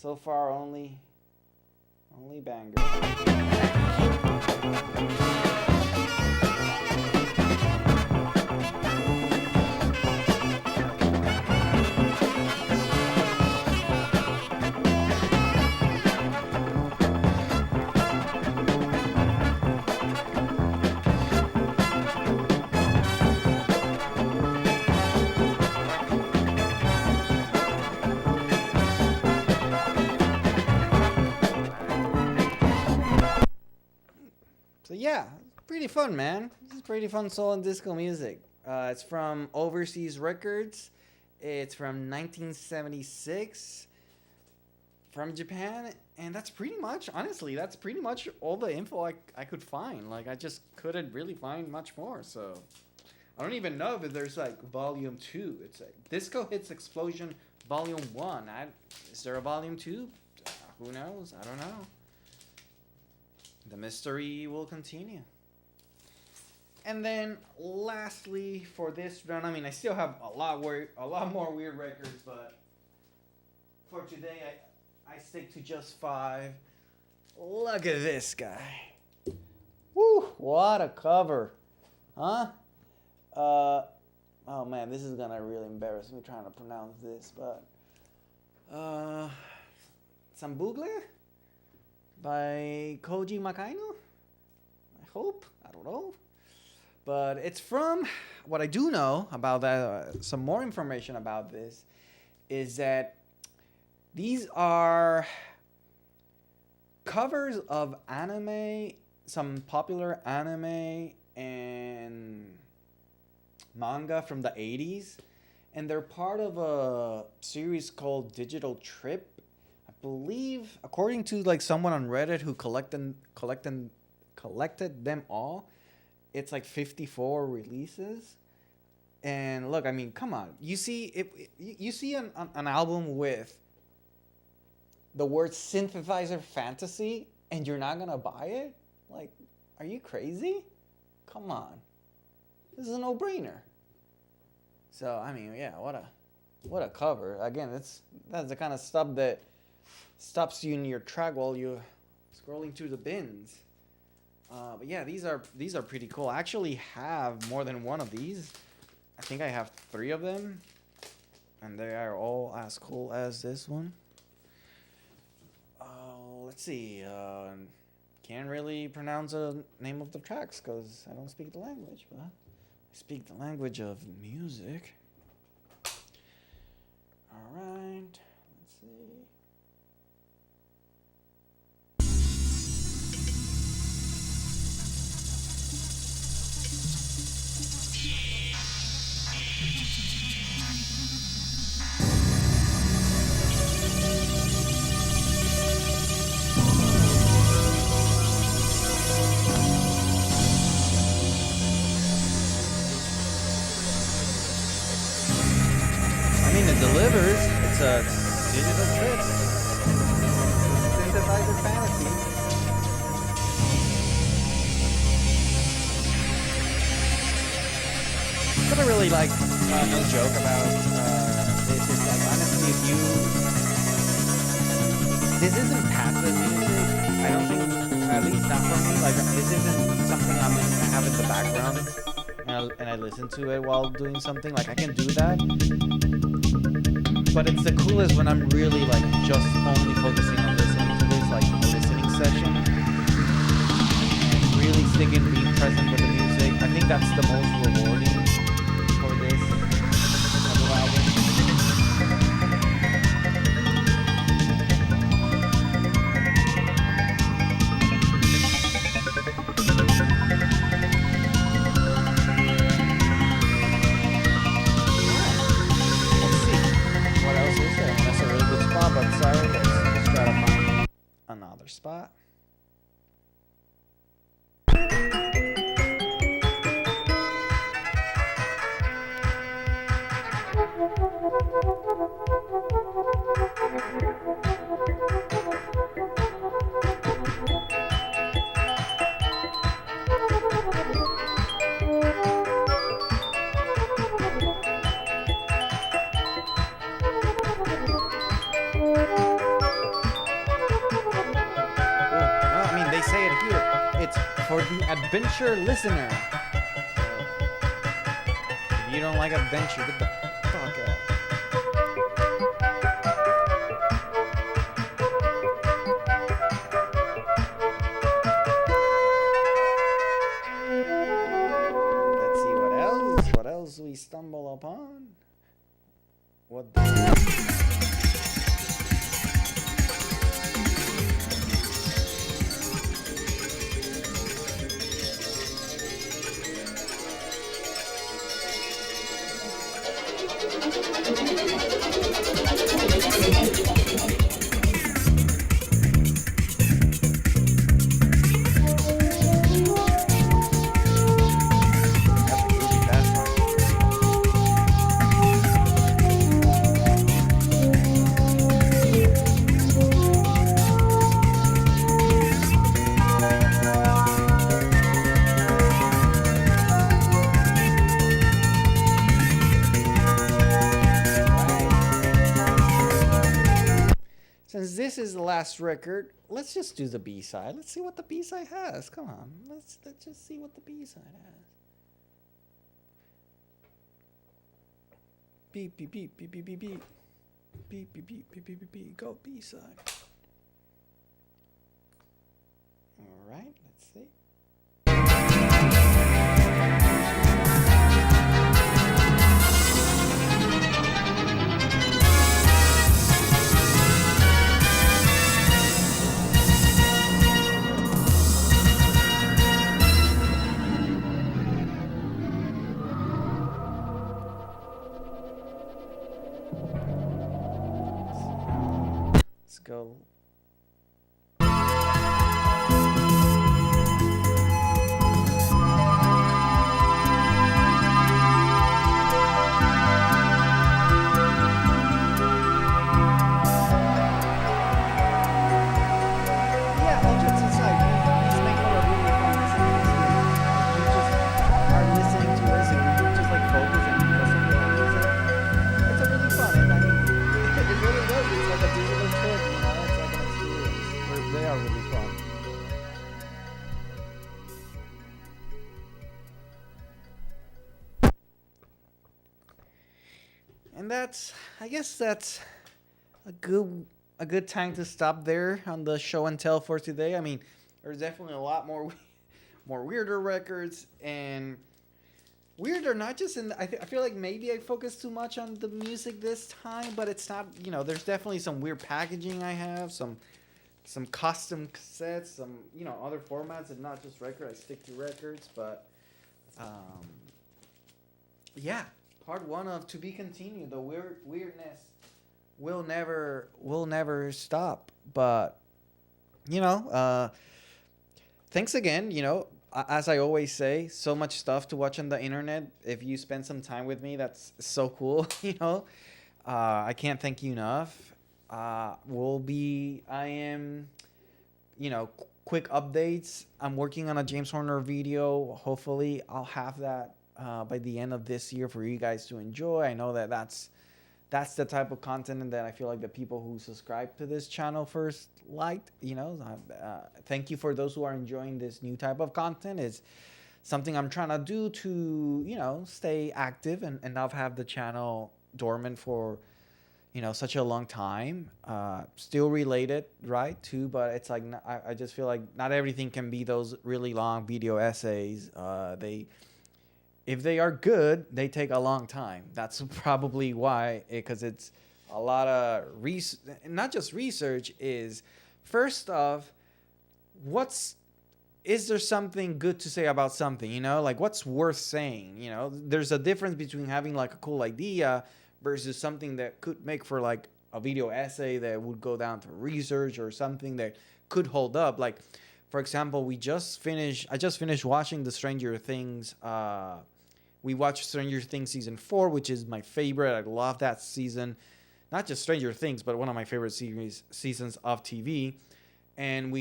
So far, only bangers. pretty fun, man. This is pretty fun soul and disco music. It's from Overseas Records. It's from 1976 from Japan. And that's pretty much, honestly, that's pretty much all the info I could find. Like, I just couldn't really find much more. So, I don't even know if there's, like, Volume 2. It's like Disco Hits Explosion Volume 1. Is there a Volume 2? Who knows? I don't know. The mystery will continue. And then, lastly, for this round, I mean, I still have a lot more weird records, but for today, I stick to just 5. Look at this guy. Woo! What a cover, huh? Oh man, this is gonna really embarrass me trying to pronounce this, but Sambugle by Koji Makaino. I hope. I don't know. But it's from, what I do know about that, some more information about this, is that these are covers of anime, some popular anime and manga from the 80s. And they're part of a series called Digital Trip. I believe, according to like someone on Reddit who collected them all, it's like 54 releases. And look, I mean, come on. You see an album with the word synthesizer fantasy and you're not going to buy it? Like, are you crazy? Come on. This is a no-brainer. So, I mean, yeah, what a cover. Again, that's the kind of stuff that stops you in your track while you're scrolling through the bins. But yeah, these are pretty cool. I actually have more than one of these. I think I have 3 of them, and they are all as cool as this one. Let's see. Can't really pronounce the name of the tracks because I don't speak the language, but I speak the language of music. All right. Let's see. It delivers. It's a digital trip. Synthesizer fantasy. What I really like, no joke about this is like, honestly, this isn't passive music. I don't think, at least not for me. Like, this isn't something I have in the background and I listen to it while doing something. Like, I can do that. But it's the coolest when I'm really like just only focusing on listening to this, like a listening session, and really sticking, being present with the music. I think that's the most rewarding for this type of album. But sorry, let's try to find another spot. For the adventure listener. So, if you don't like adventure, get the fuck out. Let's see what else we stumble upon. What the is the last record. Let's just do the B-side. Let's see what the B-side has. Come on. Let's just see what the B-side has. Beep, beep, beep, beep, beep, beep, beep. Beep, beep, beep, beep, beep, beep, beep. Go B-side. All right, let's see. Let's go. Yeah, all jokes aside, these make for a really fun listening experience. You just are listening to this and you just like focus and listen to the music. It's a really fun, and I mean, it really does. It's like a digital trip, you know. It's like an experience where they are really fun. And I guess that's a good time to stop there on the show and tell for today. I mean, there's definitely a lot more weirder records, and weirder not just in I feel like maybe I focused too much on the music this time, but it's not, you know, there's definitely some weird packaging I have, some custom cassettes, some, you know, other formats, and not just record. I stick to records, but yeah, part 1 of To Be Continued. The weirdness will never stop. But you know, thanks again. You know, as I always say, so much stuff to watch on the internet. If you spend some time with me, that's so cool. You know, I can't thank you enough. I am, you know, quick updates. I'm working on a James Horner video. Hopefully I'll have that by the end of this year for you guys to enjoy. I know that's the type of content that I feel like the people who subscribe to this channel first liked. You know, thank you for those who are enjoying this new type of content. It's something I'm trying to do to, you know, stay active and not have the channel dormant for, you know, such a long time. Still related, right, too, but it's like I just feel like not everything can be those really long video essays. If they are good, they take a long time. That's probably why, because it's a lot of not just research. Is first off, is there something good to say about something? You know, like what's worth saying? You know, there's a difference between having like a cool idea versus something that could make for like a video essay that would go down to research, or something that could hold up. Like, for example, I just finished watching the Stranger Things. We watched Stranger Things season 4, which is my favorite. I love that season. Not just Stranger Things, but one of my favorite seasons of TV. And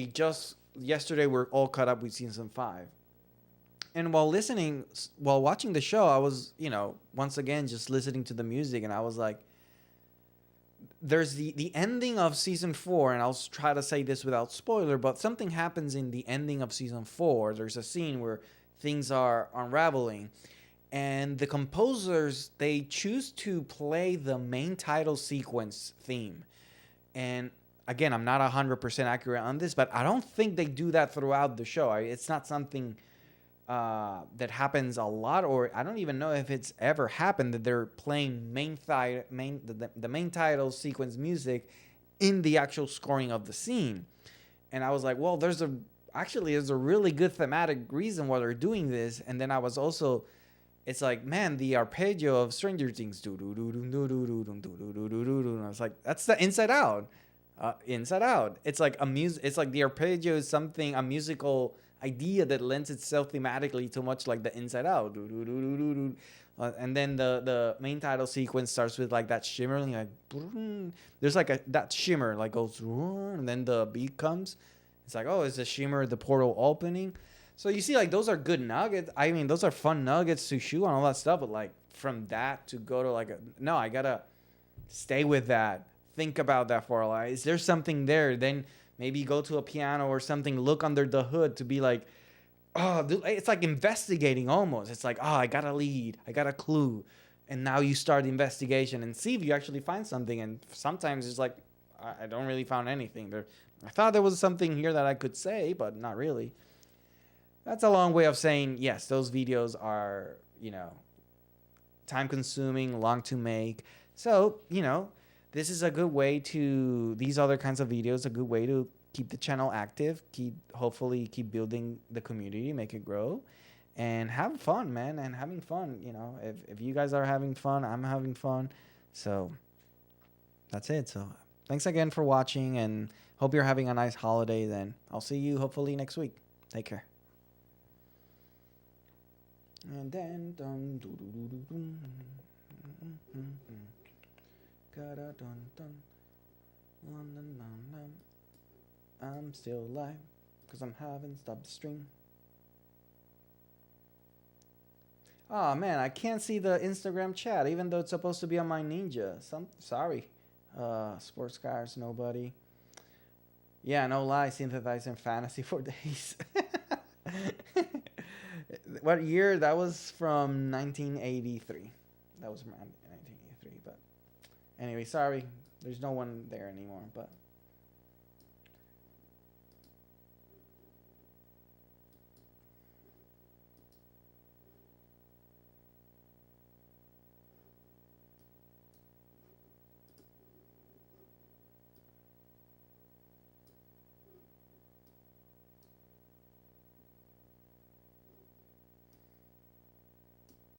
yesterday we're all caught up with season 5. And while watching the show, I was, you know, once again just listening to the music, and I was like, there's the ending of season 4, and I'll try to say this without spoiler, but something happens in the ending of season 4. There's a scene where things are unraveling, and the composers, they choose to play the main title sequence theme. And again, I'm not 100% accurate on this, but I don't think they do that throughout the show. It's not something that happens a lot, or I don't even know if it's ever happened that they're playing the main title sequence music in the actual scoring of the scene. And I was like, well, there's a really good thematic reason why they're doing this. And then I was also, it's like, man, the arpeggio of Stranger Things, and I was like, that's the Inside Out. Inside Out. It's like it's like the arpeggio is a musical idea that lends itself thematically to much like the Inside Out. And then the main title sequence starts with like that shimmering, like there's like that shimmer like goes, and then the beat comes. It's like, oh, it's a shimmer, the portal opening. So you see, like, those are good nuggets. I mean, those are fun nuggets to chew on, all that stuff. But like from that to go to like no, I gotta stay with that think about that for a while. Is there something there? Then maybe go to a piano or something, look under the hood to be like, oh, it's like investigating almost. It's like, oh, I got a lead, I got a clue. And now you start the investigation and see if you actually find something. And sometimes it's like, I don't really find anything. I thought there was something here that I could say, but not really. That's a long way of saying, yes, those videos are, time consuming, long to make. So, this is a good way these other kinds of videos, a good way to keep the channel active, hopefully keep building the community, make it grow, and have fun, man. And having fun, if you guys are having fun, I'm having fun. So that's it. So thanks again for watching, and hope you're having a nice holiday. Then I'll see you hopefully next week. Take care. And then dun dun dun dun dun dun dun dun. I'm still alive because I'm having stopped the stream. Oh man, I can't see the Instagram chat even though it's supposed to be on my Ninja. Sorry. Sports cars, nobody. Yeah, no lie, synthesizing fantasy for days. What year? That was from 1983. That was from 1983. But anyway, sorry. There's no one there anymore. But